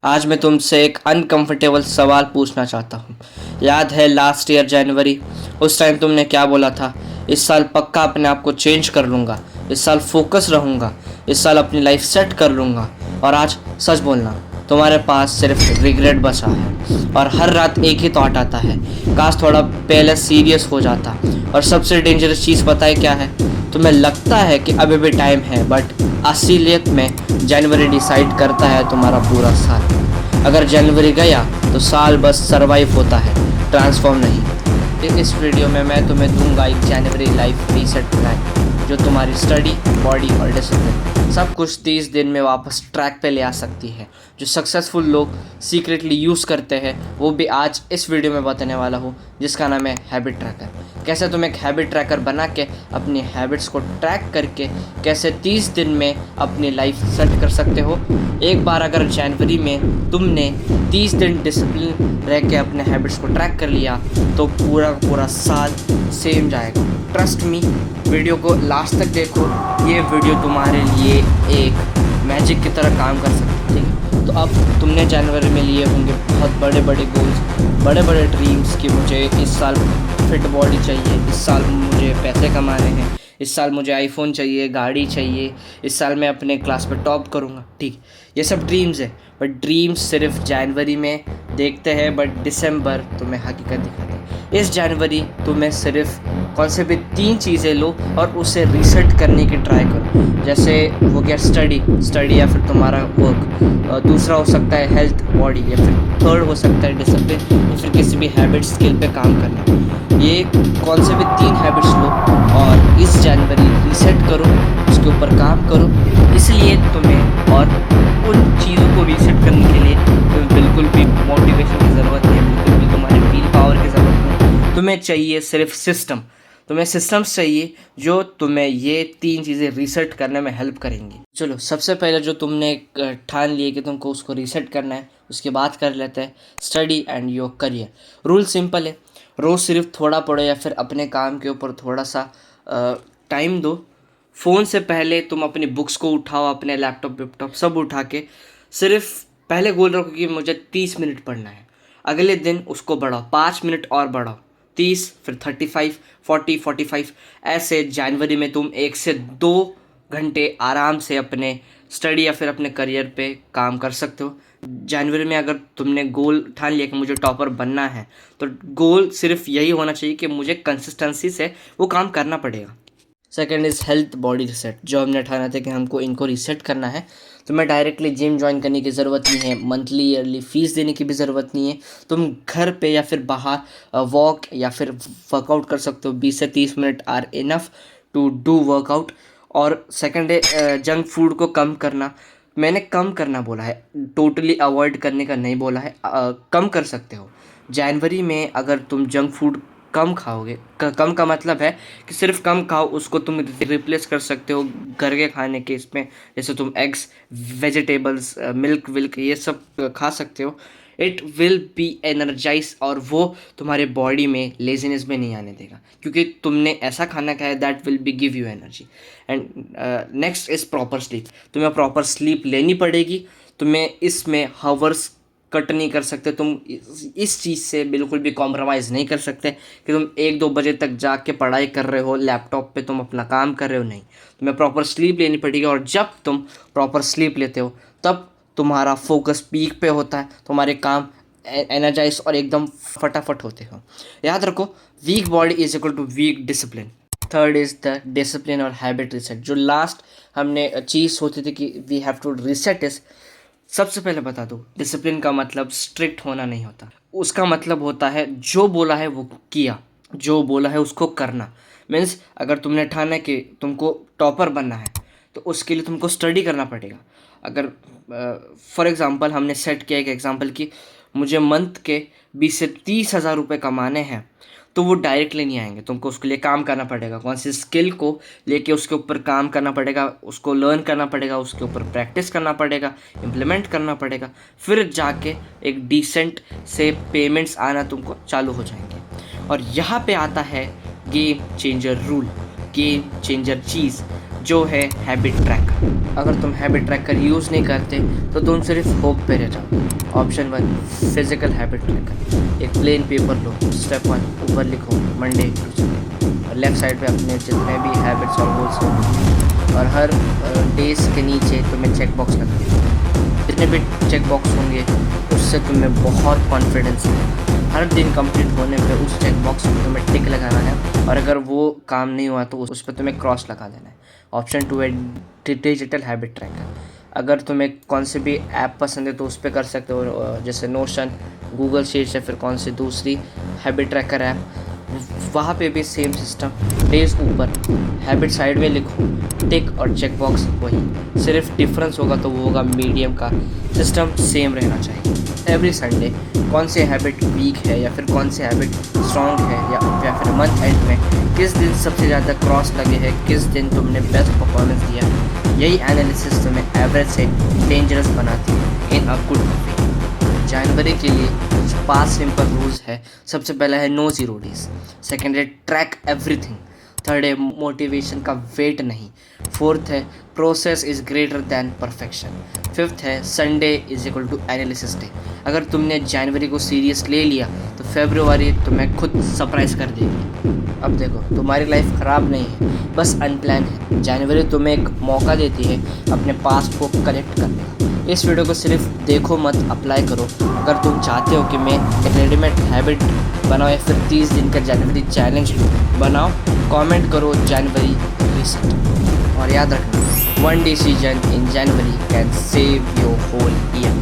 आज मैं तुमसे एक अनकंफर्टेबल सवाल पूछना चाहता हूँ। याद है लास्ट ईयर जनवरी? उस टाइम तुमने क्या बोला था? इस साल पक्का अपने आप को चेंज कर लूँगा, इस साल फोकस रहूँगा, इस साल अपनी लाइफ सेट कर लूँगा। और आज सच बोलना, तुम्हारे पास सिर्फ रिग्रेट बचा है और हर रात एक ही थॉट आता है, काश थोड़ा पहले सीरियस हो जाता। और सबसे डेंजरस चीज़ पता है क्या है? तुम्हें लगता है कि अभी भी टाइम है, बट असलियत में जनवरी डिसाइड करता है तुम्हारा पूरा साल। अगर जनवरी गया तो साल बस सरवाइव होता है, ट्रांसफॉर्म नहीं। इस वीडियो में मैं तुम्हें दूंगा एक जनवरी लाइफ रीसेट प्लान जो तुम्हारी स्टडी, बॉडी और डिसिप्लिन सब कुछ 30 दिन में वापस ट्रैक पे ले आ सकती है। जो सक्सेसफुल लोग सीक्रेटली यूज़ करते हैं वो भी आज इस वीडियो में बताने वाला हूँ, जिसका नाम है हैबिट ट्रैकर। कैसे तुम एक हैबिट ट्रैकर बना के अपनी हैबिट्स को ट्रैक करके कैसे 30 दिन में अपनी लाइफ सेट कर सकते हो। एक बार अगर जनवरी में तुमने 30 दिन डिसिप्लिन रह के अपने हैबिट्स को ट्रैक कर लिया तो पूरा पूरा साल सेम जाएगा। ट्रस्ट मी, वीडियो को लास्ट तक देखो। ये वीडियो तुम्हारे लिए एक मैजिक की तरह काम कर सकती है। तो अब तुमने जनवरी में लिए होंगे बहुत बड़े बड़े गोल्स, बड़े बड़े ड्रीम्स कि मुझे इस साल फिट बॉडी चाहिए, इस साल मुझे पैसे कमाने हैं, इस साल मुझे आईफोन चाहिए, गाड़ी चाहिए, इस साल मैं अपने क्लास में टॉप करूँगा। ठीक, ये सब ड्रीम्स है, बट ड्रीम्स सिर्फ जनवरी में देखते हैं, बट दिसंबर तुम्हें हकीकत दिखाता है। इस जनवरी तुम्हें सिर्फ कौन से भी 3 चीज़ें लो और उसे रीसेट करने की ट्राई करो। जैसे हो गया स्टडी या फिर तुम्हारा वर्क, दूसरा हो सकता है हेल्थ, बॉडी, या फिर थर्ड हो सकता है डिसिप्लिन या फिर किसी भी हैबिट स्किल पे काम करना। ये कौन से भी 3 हैबिट्स लो और इस जनवरी रीसेट करो, उसके ऊपर काम करो। इसलिए तुम्हें और उन चीज़ों को रीसेट करने के लिए तुम्हें बिल्कुल भी मोटिवेशन की ज़रूरत नहीं है, बिल्कुल भी तुम्हारी विल पावर की ज़रूरत नहीं। तुम्हें चाहिए सिर्फ सिस्टम। तुम्हें सिस्टम्स चाहिए जो तुम्हें ये 3 चीज़ें रीसेट करने में हेल्प करेंगी। चलो, सबसे पहले जो तुमने ठान लिए कि तुमको उसको रीसेट करना है, उसके बाद कर लेते हैं study and your career. Rule simple है, रोज़ सिर्फ थोड़ा पढ़ो या फिर अपने काम के ऊपर थोड़ा सा टाइम दो। फ़ोन से पहले तुम अपनी बुक्स को उठाओ, अपने लैपटॉप वैपटॉप सब उठा के सिर्फ पहले गोल रखो कि मुझे 30 मिनट पढ़ना है। अगले दिन उसको बढ़ाओ, 5 मिनट और बढ़ाओ, 30, फिर 35, 40, 45। ऐसे जनवरी में तुम 1 से 2 घंटे आराम से अपने स्टडी या फिर अपने करियर पे काम कर सकते हो। जनवरी में अगर तुमने गोल ठान लिया कि मुझे टॉपर बनना है, तो गोल सिर्फ यही होना चाहिए कि मुझे कंसिस्टेंसी से वो काम करना पड़ेगा। Second is health body reset. जो हमने ठाना था कि हमको इनको रिसेट करना है, तो मैं डायरेक्टली जिम ज्वाइन करने की ज़रूरत नहीं है, मंथली ईयरली फ़ीस देने की भी ज़रूरत नहीं है। तुम घर पे या फिर बाहर वॉक या फिर वर्कआउट कर सकते हो। 20 से 30 minute are enough to do workout. और सेकेंड है जंक फूड को कम करना। मैंने कम करना बोला है, टोटली अवॉइड करने का नहीं बोला है। कम कर सकते हो। जनवरी में अगर तुम जंक फूड कम खाओगे, कम का मतलब है कि सिर्फ कम खाओ, उसको तुम रिप्लेस कर सकते हो घर के खाने के इसमें। जैसे तुम एग्स, वेजिटेबल्स, मिल्क विल्क ये सब खा सकते हो। इट विल बी एनर्जाइज और वो तुम्हारे बॉडी में लेजीनेस में नहीं आने देगा, क्योंकि तुमने ऐसा खाना खाया that will be give you energy. And next is proper sleep. तुम्हें प्रॉपर स्लीप लेनी पड़ेगी। तुम्हें इसमें हावर्स कट नहीं कर सकते। तुम इस चीज़ से बिल्कुल भी कॉम्प्रोमाइज़ नहीं कर सकते कि तुम 1-2 बजे तक जाके पढ़ाई कर रहे हो, लैपटॉप पे तुम अपना काम कर रहे हो। नहीं, तुम्हें प्रॉपर स्लीप लेनी पड़ेगी। और जब तुम प्रॉपर स्लीप लेते हो तब तुम्हारा फोकस पीक पे होता है, तुम्हारे काम एनर्जाइज और एकदम फटाफट होते हो। याद रखो, weak body is equal to weak discipline. Third is the discipline और हैबिट रिसेट। जो लास्ट हमने चीज़ सोची थी कि we have to reset is, सबसे पहले बता दूँ, डिसिप्लिन का मतलब स्ट्रिक्ट होना नहीं होता। उसका मतलब होता है जो बोला है वो किया, जो बोला है उसको करना। मीन्स अगर तुमने ठाना है कि तुमको टॉपर बनना है, तो उसके लिए तुमको स्टडी करना पड़ेगा। अगर फॉर एग्ज़ाम्पल हमने सेट किया एक एग्ज़ाम्पल कि मुझे मंथ के 20 से 30 हज़ार रुपये कमाने हैं, तो वो डायरेक्टली नहीं आएंगे। तुमको उसके लिए काम करना पड़ेगा, कौन सी स्किल को लेके उसके ऊपर काम करना पड़ेगा, उसको लर्न करना पड़ेगा, उसके ऊपर प्रैक्टिस करना पड़ेगा, इम्प्लीमेंट करना पड़ेगा, फिर जाके एक डिसेंट से पेमेंट्स आना तुमको चालू हो जाएंगे। और यहाँ पे आता है game changer rule, game changer चीज़। जो है हैबिट ट्रैकर। अगर तुम हैबिट ट्रैकर यूज़ नहीं करते तो तुम सिर्फ होप पे रह जाओ। Option 1 physical habit tracker. एक प्लेन पेपर लो, स्टेप 1 ऊपर लिखो मंडे और लेफ्ट साइड पे अपने जितने भी हैबिट्स और गोल्स होंगे और हर डेज के नीचे तुम्हें चेक बॉक्स लगा देना। जितने भी चेक बॉक्स होंगे उससे तुम्हें बहुत कॉन्फिडेंस है। हर दिन कंप्लीट होने पे उस चेक बॉक्स में तुम्हें टिक लगाना है और अगर वो काम नहीं हुआ तो उस पर तुम्हें क्रॉस लगा देना है। ऑप्शन 2 है डिजिटल हैबिट ट्रैकर। अगर तुम्हें कौन से भी ऐप पसंद है तो उस पर कर सकते हो, जैसे नोशन, गूगल शीट्स या फिर कौन सी दूसरी हैबिट ट्रैकर ऐप। वहाँ पे भी सेम सिस्टम, डेज ऊपर, हैबिट साइड में लिखो, टिक और चेक बॉक्स वही, सिर्फ डिफरेंस होगा तो वो होगा मीडियम का। सिस्टम सेम रहना चाहिए। एवरी संडे कौन से हैबिट वीक है या फिर कौन से हैबिट स्ट्रॉन्ग है या फिर मंथ एंड में किस दिन सबसे ज़्यादा क्रॉस लगे हैं, किस दिन तुमने बेस्ट परफॉर्मेंस दिया, यही एनालिसिस तुम्हें एवरेज से डेंजरस बनाती है इन अ गुड वे। जनवरी के लिए कुछ 5 सिंपल रूल्स है। सबसे पहला है नो जीरो डेज। सेकेंड है ट्रैक एवरीथिंग। थर्ड है मोटिवेशन का वेट नहीं। फोर्थ है process is greater than perfection. Fifth है Sunday is equal to analysis day. अगर तुमने जनवरी को सीरियस ले लिया तो फरवरी तुम्हें खुद सरप्राइज कर देगी। अब देखो, तुम्हारी लाइफ ख़राब नहीं है, बस अनप्लान है। जनवरी तुम्हें एक मौका देती है अपने पास्ट को कलेक्ट करने का। इस वीडियो को सिर्फ देखो मत, अप्लाई करो। अगर तुम चाहते हो कि मैं एक रेडीमेड हैबिट बनाओ या फिर 30 दिन का जनवरी चैलेंज बनाओ, कमेंट करो जनवरी रीसेट। और याद रखना, one decision in January can save your whole year.